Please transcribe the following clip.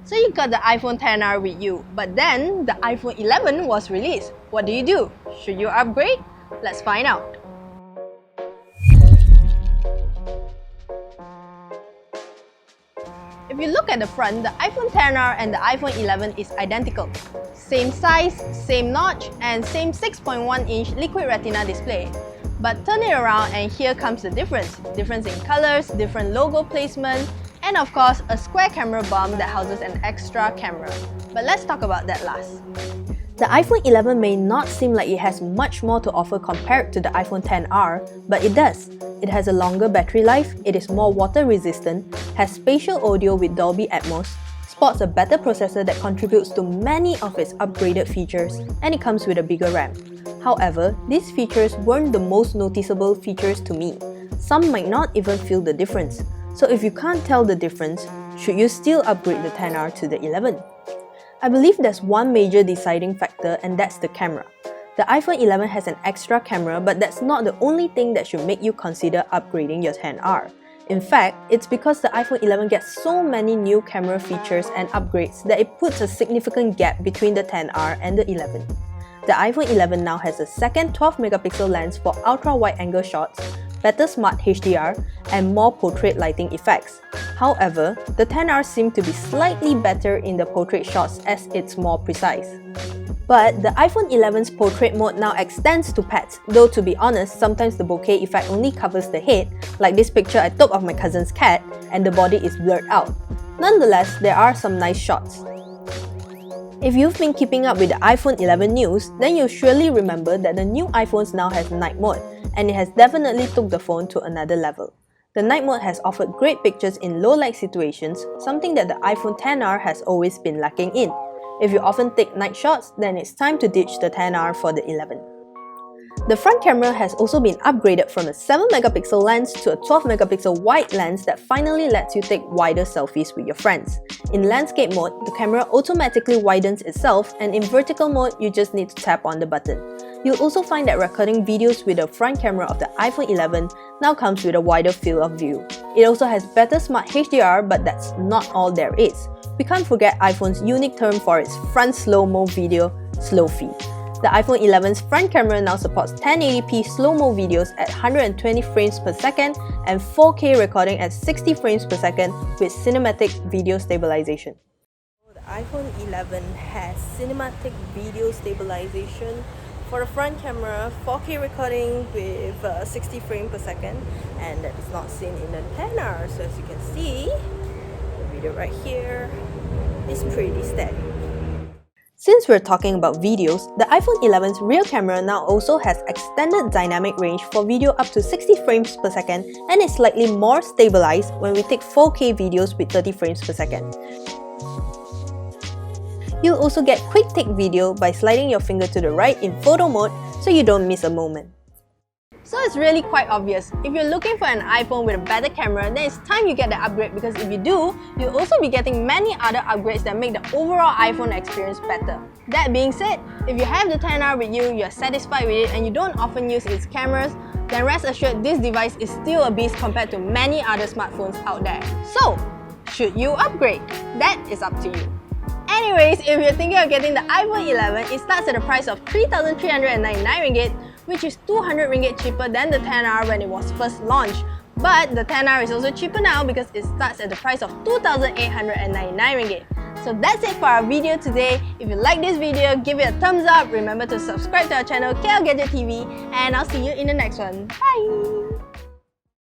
So you got the iPhone XR with you, but then the iPhone 11 was released. What do? Should you upgrade? Let's find out. If you look at the front, the iPhone XR and the iPhone 11 is identical. Same size, same notch, and same 6.1-inch Liquid Retina display. But turn it around and here comes the difference. Difference in colors, different logo placement, and of course, a square camera bump that houses an extra camera. But let's talk about that last. The iPhone 11 may not seem like it has much more to offer compared to the iPhone XR, but it does. It has a longer battery life, it is more water resistant, has spatial audio with Dolby Atmos, sports a better processor that contributes to many of its upgraded features, and it comes with a bigger RAM. However, these features weren't the most noticeable features to me. Some might not even feel the difference. So if you can't tell the difference, should you still upgrade the XR to the 11? I believe there's one major deciding factor, and that's the camera. The iPhone 11 has an extra camera, but that's not the only thing that should make you consider upgrading your XR. In fact, it's because the iPhone 11 gets so many new camera features and upgrades that it puts a significant gap between the XR and the 11. The iPhone 11 now has a second 12-megapixel lens for ultra-wide-angle shots, better smart HDR, and more portrait lighting effects. However, the XR seems to be slightly better in the portrait shots as it's more precise. But the iPhone 11's portrait mode now extends to pets, though to be honest, sometimes the bokeh effect only covers the head, like this picture I took of my cousin's cat, and the body is blurred out. Nonetheless, there are some nice shots. If you've been keeping up with the iPhone 11 news, then you'll surely remember that the new iPhones now has night mode, and it has definitely took the phone to another level. The night mode has offered great pictures in low light situations, something that the iPhone XR has always been lacking in. If you often take night shots, then it's time to ditch the XR for the 11. The front camera has also been upgraded from a 7-megapixel lens to a 12-megapixel wide lens that finally lets you take wider selfies with your friends. In landscape mode, the camera automatically widens itself, and in vertical mode, you just need to tap on the button. You'll also find that recording videos with the front camera of the iPhone 11 now comes with a wider field of view. It also has better smart HDR, but that's not all there is. We can't forget iPhone's unique term for its front slow-mo video, Selfies. The iPhone 11's front camera now supports 1080p slow-mo videos at 120 frames per second and 4K recording at 60 frames per second with cinematic video stabilization. The iPhone 11 has cinematic video stabilization for the front camera, 4K recording with 60 frames per second, and that is not seen in the XR. So as you can see, the video right here is pretty steady. Since we're talking about videos, the iPhone 11's rear camera now also has extended dynamic range for video up to 60 frames per second and is slightly more stabilized when we take 4K videos with 30 frames per second. You'll also get quick take video by sliding your finger to the right in photo mode so you don't miss a moment. So it's really quite obvious. If you're looking for an iPhone with a better camera, then it's time you get the upgrade, because if you do, you'll also be getting many other upgrades that make the overall iPhone experience better. That being said, if you have the XR with you, you're satisfied with it, and you don't often use its cameras, then rest assured this device is still a beast compared to many other smartphones out there. So, should you upgrade? That is up to you. Anyways, if you're thinking of getting the iPhone 11, it starts at a price of 3,399 ringgit, which is 200 ringgit cheaper than the XR when it was first launched. But the XR is also cheaper now because it starts at the price of 2,899 ringgit. So that's it for our video today. If you like this video, give it a thumbs up. Remember to subscribe to our channel KLGadgetTV, and I'll see you in the next one. Bye!